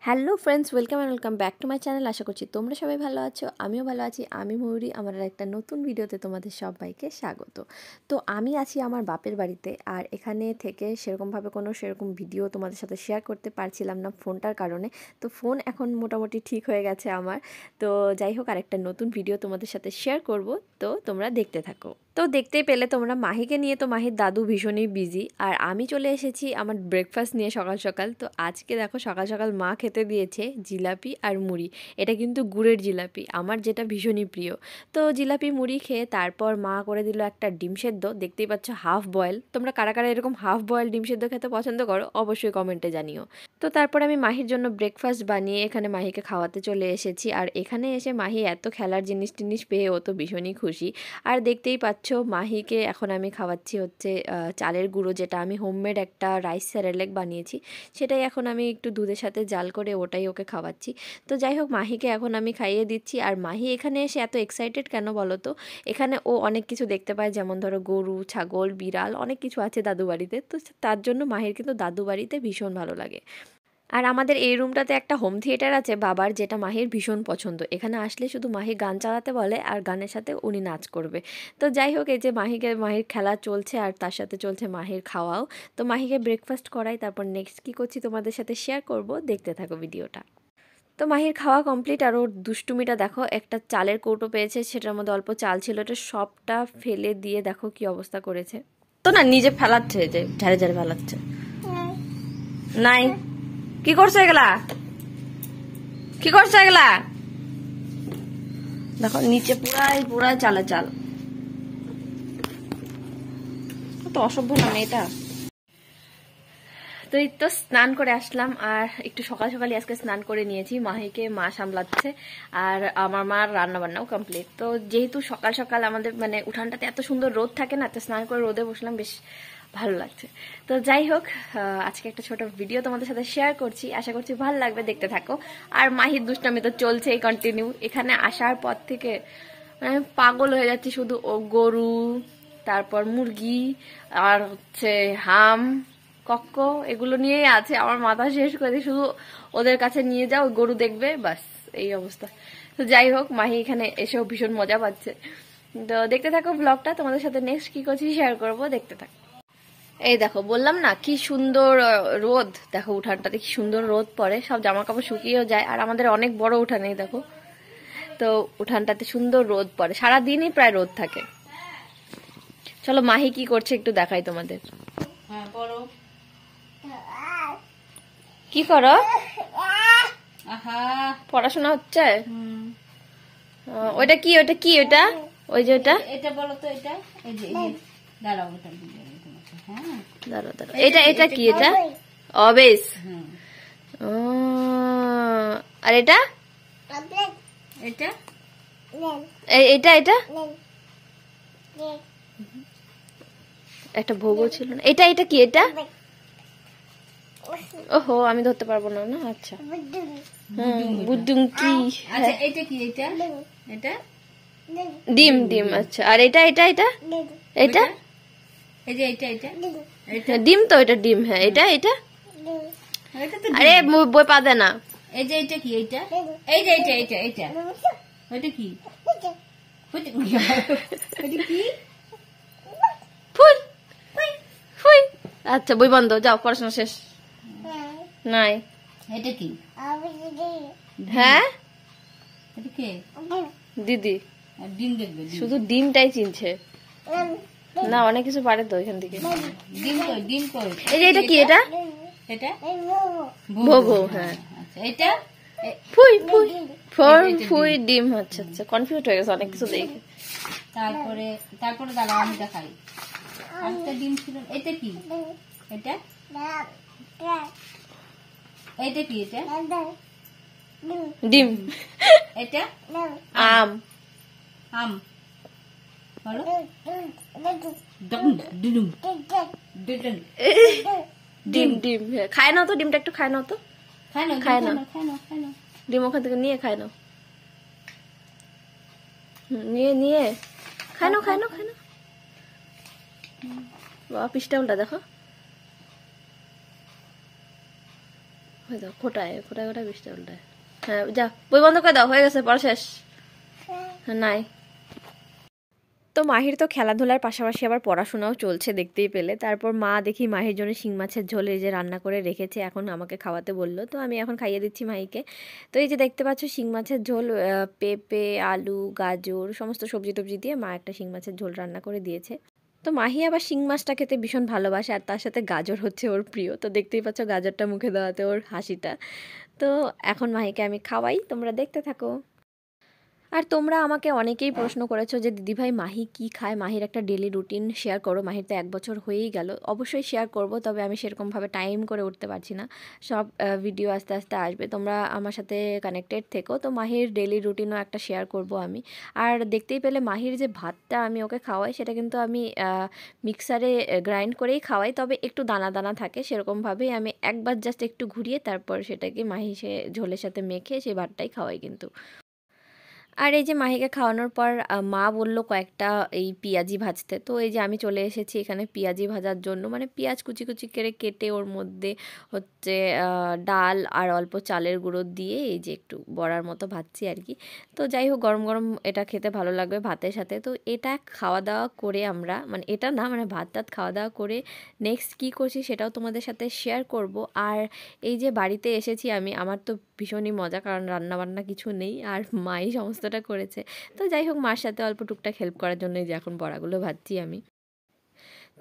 Hello friends, welcome and welcome back to my channel. আশা করছি তোমরা সবাই ভালো আছো, আমিও ভালো আছি। আমি ময়ূরী, আমার একটা নতুন ভিডিওতে তোমাদের সবাইকে স্বাগত। তো আমি আছি আমার বাপের বাড়িতে, আর এখানে থেকে সেরকমভাবে সেরকম ভিডিও তোমাদের সাথে শেয়ার করতে পারছিলাম না ফোনটার কারণে। তো ফোন এখন মোটামুটি ঠিক হয়ে গেছে আমার। তো যাই হোক, আরেকটা নতুন ভিডিও তোমাদের সাথে শেয়ার করব, তো তোমরা দেখতে থাকো। তো দেখতেই পেলে তোমরা মাহিকে নিয়ে, তো মাহির দাদু ভীষণই বিজি, আর আমি চলে এসেছি আমার ব্রেকফাস্ট নিয়ে সকাল সকাল। তো আজকে দেখো সকাল সকাল মা খেতে দিয়েছে জিলাপি আর মুড়ি। এটা কিন্তু গুড়ের জিলাপি, আমার যেটা ভীষণই প্রিয়। তো জিলাপি মুড়ি খেয়ে তারপর মা করে দিল একটা ডিম সেদ্ধ। দেখতেই পাচ্ছ হাফ বয়েল। তোমরা কারা কারা এরকম হাফ বয়েল ডিম সেদ্ধ খেতে পছন্দ করো অবশ্যই কমেন্টে জানিও। তো তারপর আমি মাহির জন্য ব্রেকফাস্ট বানিয়ে এখানে মাহিকে খাওয়াতে চলে এসেছি। আর এখানে এসে মাহি এত খেলার জিনিস টিনিস পেয়ে ও তো ভীষণই খুশি। আর দেখতেই পাচ্ছ মাহিকে এখন আমি খাওয়াচ্ছি হচ্ছে চালের গুঁড়ো, যেটা আমি হোমমেড একটা রাইস স্যারেলেক বানিয়েছি, সেটাই এখন আমি একটু দুধের সাথে জাল করে ওটাই ওকে খাওয়াচ্ছি। তো যাই হোক, মাহিকে এখন আমি খাইয়ে দিচ্ছি। আর মাহি এখানে এসে এত এক্সাইটেড কেন বলো তো? এখানে ও অনেক কিছু দেখতে পায়, যেমন ধরো গরু, ছাগল, বিড়াল, অনেক কিছু আছে দাদু বাড়িতে। তো তার জন্য মাহির কিন্তু দাদু বাড়িতে ভীষণ ভালো লাগে। আর আমাদের এই রুমটাতে একটা হোম থিয়েটার আছে বাবার, যেটা মাহির ভীষণ পছন্দ। এখানে আসলে শুধু মাহি গান চালাতে বলে, আর গানের সাথে উনি নাচ করবে। তো যাই হোক, এই যে মাহির খেলা চলছে, আর তার সাথে চলছে মাহির খাওয়াও। তো মাহিকে ব্রেকফাস্ট করাই, তারপর নেক্সট কী করছি তোমাদের সাথে শেয়ার করব, দেখতে থাকো ভিডিওটা। তো মাহির খাওয়া কমপ্লিট, আর ওর দুষ্টুমিটা দেখো, একটা চালের কৌটো পেয়েছে, সেটার মধ্যে অল্প চাল ছিল, এটা সবটা ফেলে দিয়ে দেখো কি অবস্থা করেছে। তো না, নিজে ফেলাচ্ছে, যে ঝাড়ে ঝাড়ে ফেলাচ্ছে। নাই, কি করছো এগুলা? কি করছো এগুলা? দেখো নিচে পুরাই চালে চাল। তো অসভ্য না মেয়েটা। তো এই তো স্নান করে আসলাম, আর একটু সকাল সকালই আজকে স্নান করে নিয়েছি। মাহিকে মা সামলাচ্ছে, আর আমার মার রান্না বান্নাও কমপ্লিট। তো যেহেতু সকাল সকাল আমাদের মানে উঠানটাতে এত সুন্দর রোদ থাকে না, তো স্নান করে রোদে বসলাম, বেশ ভালো লাগছে। তো যাই হোক, আজকে একটা ছোট ভিডিও তোমাদের সাথে শেয়ার করছি, আশা করছি ভালো লাগবে, দেখতে থাকো। আর মাহির দুষ্টামি তো চলছেই কন্টিনিউ। এখানে আসার পর থেকে মানে পাগল হয়ে যাচ্ছি, শুধু ও গরু, তারপর মুরগি, আর হচ্ছে হাম, কক্ক, এগুলো নিয়েই আছে। আমার মাথা শেষ করে, শুধু ওদের কাছে নিয়ে যাও, গরু দেখবে, বাস এই অবস্থা। তো যাই হোক, মাহি এখানে এসেও ভীষণ মজা পাচ্ছে। তো দেখতে থাকো ব্লগটা, তোমাদের সাথে নেক্সট কি করছি শেয়ার করব, দেখতে থাকো। এই দেখো, বললাম না কি সুন্দর রোদ। দেখো উঠানটাতে কি সুন্দর রোদ পড়ে, সব জামা কাপড় শুকিয়েও যায়। আর আমাদের অনেক বড় উঠান, এই দেখো। তো উঠানটাতে সুন্দর রোদ পড়ে, সারাদিনই প্রায় রোদ থাকে। চলো মাহি কি করছে একটু দেখাই তোমাদের। কি করো? পড়াশোনা হচ্ছে? ওইটা কি ওইটা কি ওইটা? ওই যে ওটা, এটা বলো তো। এটা এই যে দাঁড়াও, ওটা হ্যাঁ, দাঁড়াও দাঁড়াও, এটা এটা কি? এটা অবেস। আর এটা এটা এটা এটা একটা ভোগও ছিল না। এটা এটা কি? এটা ওহো, আমি ধরতে পারবো না। না আচ্ছা, বুদ্ধুম কি? আচ্ছা এটা কি? এটা এটা ডিম ডিম। আচ্ছা, আর এটা এটা এটা এটা এই যে এটা এটা এটা ডিম, তো এটা ডিম। হ্যাঁ, এটা এটা আরে বই পা দে না। এই যে এটা কি? এটা এই যে এটা এটা এটা ওইটা কি? ওইটা কি? ফুল ফুল। আচ্ছা, বই বন্ধ, যাও, পড়াশোনা শেষ। নাই। এটা কি? হ্যাঁ, এটা কি? দিদি ডিম দেখবে, শুধু ডিমটাই চিনছে না, অনেক কিছু পারে তো এখান থেকে। ডিম কই? ডিম কই? এই যে এটা কি? এটা এটা ভোগো। হ্যাঁ, এটা ফুই ফুই ফুই ডিম। আচ্ছা আচ্ছা, কনফিউজ হয়ে গেছে অনেক কিছু দেখে। তারপরে তারপরে দাঁড়াও, আমি দেখাই। একটা ডিম ছিল। এটা কি? এটা এটা কি? এটা ডিম। এটা আম। আম বলো। ডিম ডিম। খায় নাও তো ডিমটা, একটু খায় নাও তো। খায় না, ডিম ওখান থেকে নিয়ে খায় নাও। নিয়ে নিয়ে খায় নাও, খায় নাও, খায় নাও। বাবা, পিসটা উল্টা দেখো। হয়ে যাও, খোটায় খোটায় খোটায় বৃষ্টি উল্টায়। হ্যাঁ যা, বই বন্ধ করে দাও, হয়ে গেছে, পড়া শেষ। নাই। তো মাহির তো খেলাধুলার পাশাপাশি আবার পড়াশোনাও চলছে দেখতেই পেলে। তারপর মা দেখি মাহির জন্য শিং মাছের ঝোল এই যে রান্না করে রেখেছে, এখন আমাকে খাওয়াতে বললো, তো আমি এখন খাইয়ে দিচ্ছি মাহিকে। তো এই যে দেখতে পাচ্ছ শিং মাছের ঝোল, পেঁপে, আলু, গাজর সমস্ত সবজি টবজি দিয়ে মা একটা শিং মাছের ঝোল রান্না করে দিয়েছে। তো মাহি আবার শিং মাছটা খেতে ভীষণ ভালোবাসে, আর তার সাথে গাজর হচ্ছে ওর প্রিয়। তো দেখতেই পাচ্ছ গাজরটা মুখে দেওয়াতে ওর হাসিটা। তো এখন মাহিকে আমি খাওয়াই, তোমরা দেখতে থাকো। আর তোমরা আমাকে অনেকেই প্রশ্ন করেছো যে দিদিভাই মাহি কি খায়, মাহির একটা ডেলি রুটিন শেয়ার করো। মাহির তো 1 বছর হয়েই গেল, অবশ্যই শেয়ার করব, তবে আমি সেরকমভাবে টাইম করে উঠতে পারছি না। সব ভিডিও আস্তে আস্তে আসবে, তোমরা আমার সাথে কানেক্টেড থেকো। তো মাহির ডেলি রুটিনও একটা শেয়ার করব আমি। আর দেখতেই পেলে মাহির যে ভাতটা আমি ওকে খাওয়াই, সেটা কিন্তু আমি মিক্সারে গ্রাইন্ড করেই খাওয়াই, তবে একটু দানা দানা থাকে, সেরকমভাবেই আমি একবার জাস্ট একটু ঘুরিয়ে তারপর সেটাকে মাহি সে ঝোলের সাথে মেখে সেই ভাতটাই খাওয়াই কিন্তু। আর এই যে মাহিকে খাওয়ানোর পর মা বলল কয়েকটা এই পেঁয়াজি ভাজতে। তো এই যে আমি চলে এসেছি এখানে পেঁয়াজি ভাজার জন্য, মানে পেঁয়াজ কুচি কুচি করে কেটে ওর মধ্যে হচ্ছে ডাল আর অল্প চালের গুঁড়ো দিয়ে এই যে একটু বড়ার মতো ভাজছি আর কি। তো যাই হোক, গরম গরম এটা খেতে ভালো লাগবে ভাতের সাথে। তো এটা খাওয়া দাওয়া করে আমরা, মানে এটা না, মানে ভাত টাত খাওয়া দাওয়া করে নেক্সট কী করছি সেটাও তোমাদের সাথে শেয়ার করব। আর এই যে বাড়িতে এসেছি আমি, আমার তো ভীষণই মজা, কারণ রান্নাবান্না কিছু নেই আর মাই সমস্তটা করেছে। তো যাই হোক, মার সাথে অল্প টুকটাক হেল্প করার জন্যই যে এখন বড়াগুলো ভাজছি আমি।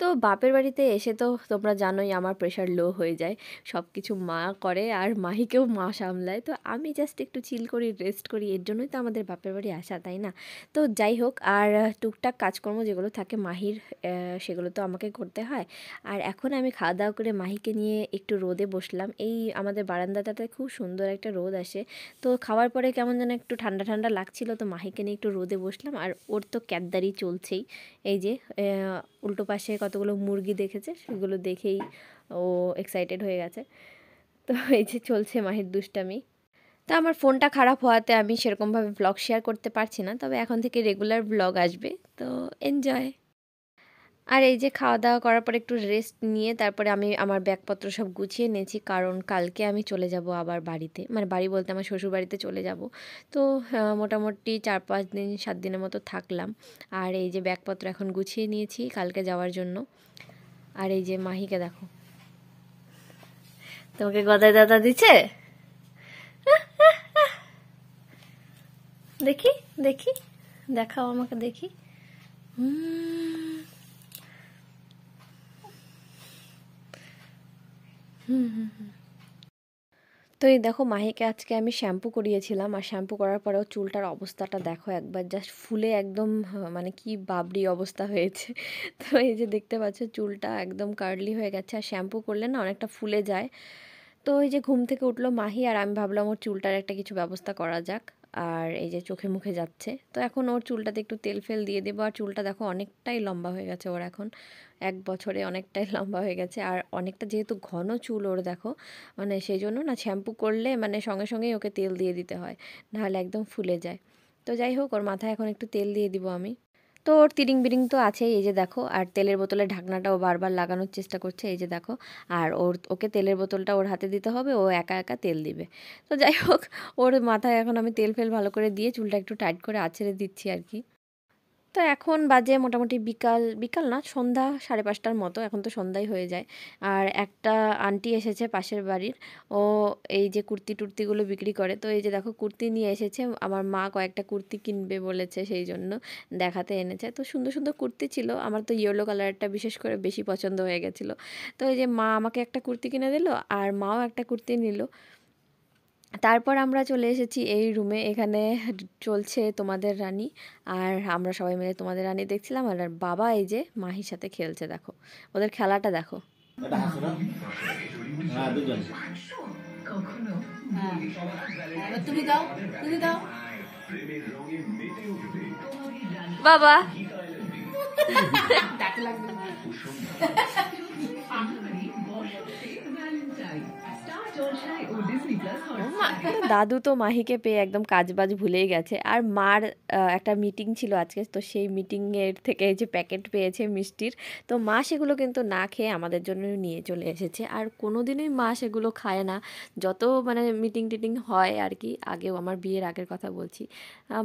তো বাপের বাড়িতে এসে তো তোমরা জানোই আমার প্রেশার লো হয়ে যায়, সব কিছু মা করে আর মাহিকেও মা সামলায়। তো আমি জাস্ট একটু চিল করি, রেস্ট করি, এর জন্যই তো আমাদের বাপের বাড়ি আসা, তাই না? তো যাই হোক, আর টুকটাক কাজকর্ম যেগুলো থাকে মাহির, সেগুলো তো আমাকে করতে হয়। আর এখন আমি খাওয়া দাওয়া করে মাহিকে নিয়ে একটু রোদে বসলাম। এই আমাদের বারান্দাটাতে খুব সুন্দর একটা রোদ আসে। তো খাওয়ার পরে কেমন যেন একটু ঠান্ডা ঠান্ডা লাগছিল, তো মাহিকে নিয়ে একটু রোদে বসলাম। আর ওর তো ক্যাদদারি চলছেই, এই যে উল্টো পাশে কতগুলো মুরগি দেখেছে, সেগুলো দেখেই ও এক্সাইটেড হয়ে গেছে। তো এই যে চলছে মাহির দুষ্টামি। তো আমার ফোনটা খারাপ হওয়াতে আমি সেরকমভাবে ব্লগ শেয়ার করতে পারছি না, তবে এখন থেকে রেগুলার ব্লগ আসবে, তো এনজয়। আর এই যে খাওয়া দাওয়া করার পর একটু রেস্ট নিয়ে তারপরে আমি আমার ব্যাগপত্র সব গুছিয়ে নিয়েছি, কারণ কালকে আমি চলে যাব আবার বাড়িতে, মানে বাড়ি বলতে আমার শ্বশুর বাড়িতে চলে যাব। তো মোটামুটি 4-5 দিন 7 দিনের মতো থাকলাম। আর এই যে ব্যাগপত্র এখন গুছিয়ে নিয়েছি কালকে যাওয়ার জন্য। আর এই যে মাহিকে দেখো, তোমাকে গদাই দাদা দিচ্ছে, দেখি দেখি, দেখাও আমাকে দেখি। তো এই দেখো, মাহিকে আজকে আমি শ্যাম্পু করিয়েছিলাম, আর শ্যাম্পু করার পরেও চুলটার অবস্থাটা দেখো একবার, জাস্ট ফুলে একদম মানে কি বাবরি অবস্থা হয়েছে। তো এই যে দেখতে পাচ্ছ চুলটা একদম কার্লি হয়ে গেছে, আর শ্যাম্পু করলে না অনেকটা ফুলে যায়। তো এই যে ঘুম থেকে উঠলো মাহি, আর আমি ভাবলাম ওর চুলটার একটা কিছু ব্যবস্থা করা যাক। আর এই যে চোখে মুখে যাচ্ছে, তো এখন ওর চুলটাতে একটু তেল ফেল দিয়ে দেবো। আর চুলটা দেখো অনেকটাই লম্বা হয়ে গেছে ওর, এখন 1 বছরে অনেকটাই লম্বা হয়ে গেছে। আর অনেকটা যেহেতু ঘন চুল ওর দেখো, মানে সেই জন্য না শ্যাম্পু করলে মানে সঙ্গে সঙ্গেই ওকে তেল দিয়ে দিতে হয়, নাহলে একদম ফুলে যায়। তো যাই হোক, ওর মাথায় এখন একটু তেল দিয়ে দিব আমি। তো ওর তিরিং বিরিং তো আছেই, এই যে দেখো। আর তেলের বোতলের ঢাকনাটাও বারবার লাগানোর চেষ্টা করছে, এই যে দেখো। আর ওকে তেলের বোতলটা ওর হাতে দিতে হবে, ও একা একা তেল দিবে। তো যাই হোক, ওর মাথায় এখন আমি তেল ফেল ভালো করে দিয়ে চুলটা একটু টাইট করে আঁচড়ে দিচ্ছি আর কি। তো এখন বাজে মোটামুটি বিকাল বিকাল না, সন্ধ্যা 5:30টার মতো, এখন তো সন্ধ্যাই হয়ে যায়। আর একটা আন্টি এসেছে পাশের বাড়ির, ও এই যে কুর্তি টুর্তিগুলো বিক্রি করে। তো এই যে দেখো কুর্তি নিয়ে এসেছে, আমার মা কয়েকটা কুর্তি কিনবে বলেছে, সেই জন্য দেখাতে এনেছে। তো সুন্দর সুন্দর কুর্তি ছিল, আমার তো ইয়েলো কালারটা বিশেষ করে বেশি পছন্দ হয়ে গেছিলো। তো এই যে মা আমাকে একটা কুর্তি কিনে দিল, আর মাও একটা কুর্তি নিল। তারপর আমরা চলে এসেছি এই রুমে, এখানে চলছে তোমাদের রানী, আর আমরা সবাই মিলে তোমাদের রানী দেখছিলাম। আর বাবা এই যে মাহির সাথে খেলছে, দেখো ওদের খেলাটা দেখো। বাবা দাদু তো মাহিকে পেয়ে একদম কাজবাজ ভুলেই গেছে। আর মার একটা মিটিং ছিল আজকে, তো সেই মিটিংয়ের থেকে এই যে প্যাকেট পেয়েছে মিষ্টির, তো মা সেগুলো কিন্তু না খেয়ে আমাদের জন্য নিয়ে চলে এসেছে। আর কোনোদিনই মা সেগুলো খায় না, যত মানে মিটিং টিটিং হয় আর কি, আগেও আমার বিয়ের আগের কথা বলছি,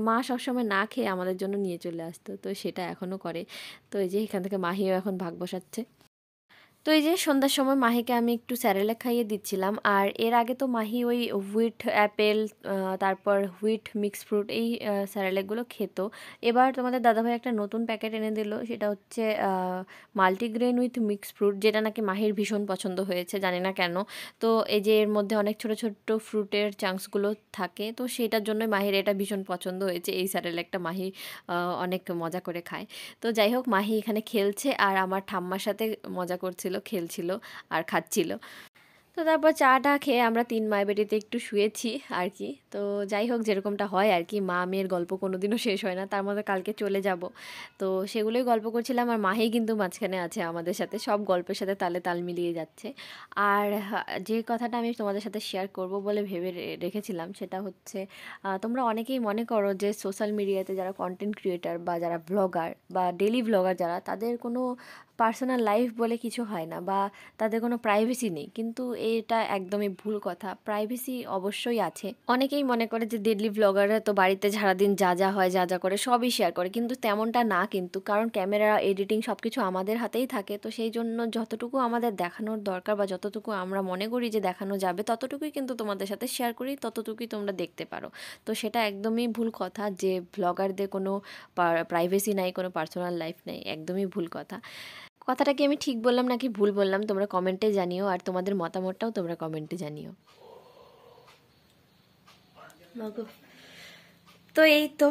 মা সবসময় না খেয়ে আমাদের জন্য নিয়ে চলে আসতো, তো সেটা এখনও করে। তো এই যে এখান থেকে মাহিও এখন ভাগ বসাচ্ছে। তো এই যে সন্ধ্যার সময় মাহিকে আমি একটু স্যারেলাক খাইয়ে দিচ্ছিলাম। আর এর আগে তো মাহি ওই হুইট অ্যাপেল, তারপর হুইট মিক্স ফ্রুট, এই স্যারেলাকগুলো খেত। এবার তোমাদের দাদাভাই একটা নতুন প্যাকেট এনে দিল, সেটা হচ্ছে মাল্টিগ্রেন উইথ মিক্স ফ্রুট, যেটা নাকি মাহির ভীষণ পছন্দ হয়েছে, জানি না কেন। তো এই যে এর মধ্যে অনেক ছোট ছোট ফ্রুটের চাংসগুলো থাকে, তো সেটার জন্য মাহির এটা ভীষণ পছন্দ হয়েছে। এই স্যারেলাকটা মাহি অনেক মজা করে খায়। তো যাই হোক, মাহি এখানে খেলছে আর আমার ঠাম্মার সাথে মজা করছিল, খেলছিল আর খাচ্ছিল। তো তারপর চাটা খেয়ে আমরা তিন মায়াবেটিতে একটু শুয়েছি আর কি। তো যাই হোক, যেরকমটা হয় আর কি, মা মেয়ের গল্প কোনোদিনও শেষ হয় না, তার মধ্যে কালকে চলে যাব, তো সেগুলোই গল্প করছিলাম। আর মাহি কিন্তু মাঝখানে আছে আমাদের সাথে, সব গল্পের সাথে তালে তাল মিলিয়ে যাচ্ছে। আর যে কথাটা আমি তোমাদের সাথে শেয়ার করব বলে ভেবে রেখেছিলাম, সেটা হচ্ছে তোমরা অনেকেই মনে করো যে সোশ্যাল মিডিয়াতে যারা কন্টেন্ট ক্রিয়েটার বা যারা ব্লগার বা ডেলি ব্লগার যারা, তাদের কোনো পার্সোনাল লাইফ বলে কিছু হয় না, বা তাদের কোনো প্রাইভেসি নেই। কিন্তু এটা একদমই ভুল কথা, প্রাইভেসি অবশ্যই আছে। অনেকেই মনে করে যে ডেইলি ব্লগাররা তো বাড়িতে সারাদিন যা যা হয়, যা যা করে সবই শেয়ার করে, কিন্তু তেমনটা না কিন্তু, কারণ ক্যামেরা, এডিটিং সব কিছু আমাদের হাতেই থাকে। তো সেই জন্য যতটুকু আমাদের দেখানোর দরকার বা যতটুকু আমরা মনে করি যে দেখানো যাবে, ততটুকুই কিন্তু তোমাদের সাথে শেয়ার করি, ততটুকুই তোমরা দেখতে পারো। তো সেটা একদমই ভুল কথা যে ব্লগারদের কোনো প্রাইভেসি নাই, কোনো পার্সোনাল লাইফ নেই, একদমই ভুল কথা। কথাটা কি আমি ঠিক বললাম নাকি ভুল বললাম, তোমরা কমেন্টে জানিও, আর তোমাদের মতামতটাও তোমরা কমেন্টে জানিও। মাগো। তো এই তো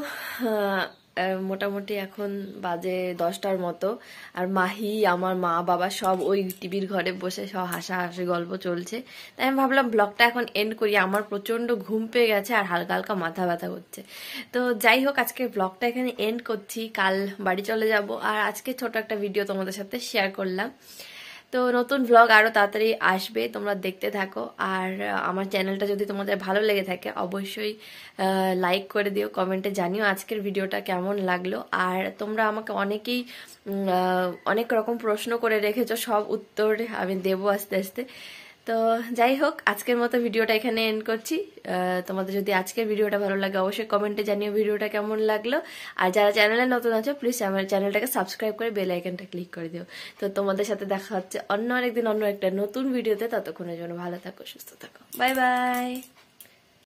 মোটামুটি এখন বাজে 10টার মতো, আর মাহি, আমার মা বাবা সব ওই টিভির ঘরে বসে সব হাসাহাসি গল্প চলছে। তাই আমি ভাবলাম ব্লগটা এখন এন্ড করি, আমার প্রচণ্ড ঘুম পেয়ে গেছে আর হালকা হালকা মাথা ব্যথা করছে। তো যাই হোক, আজকে ব্লগটা এখানে এন্ড করছি, কাল বাড়ি চলে যাব। আর আজকে ছোট একটা ভিডিও তোমাদের সাথে শেয়ার করলাম। তো নতুন ব্লগ আরও তাড়াতাড়ি আসবে, তোমরা দেখতে থাকো। আর আমার চ্যানেলটা যদি তোমাদের ভালো লেগে থাকে, অবশ্যই লাইক করে দিও, কমেন্টে জানিও আজকের ভিডিওটা কেমন লাগলো। আর তোমরা আমাকে অনেকেই অনেক রকম প্রশ্ন করে রেখেছো, সব উত্তর আমি দেবো আস্তে আস্তে। তো যাই হোক, আজকের মতো ভিডিওটা এখানে এন্ড করছি। তোমাদের যদি আজকের ভিডিওটা ভালো লাগে, অবশ্যই কমেন্টে জানিও ভিডিওটা কেমন লাগলো। আর যারা চ্যানেলে নতুন আছো, প্লিজ আমার চ্যানেলটাকে সাবস্ক্রাইব করে বেল আইকনটা ক্লিক করে দিও। তো তোমাদের সাথে দেখা হচ্ছে অন্য আরেকদিন অন্য একটা নতুন ভিডিওতে। ততক্ষণের জন্য ভালো থাকো, সুস্থ থাকো, বাই বাই।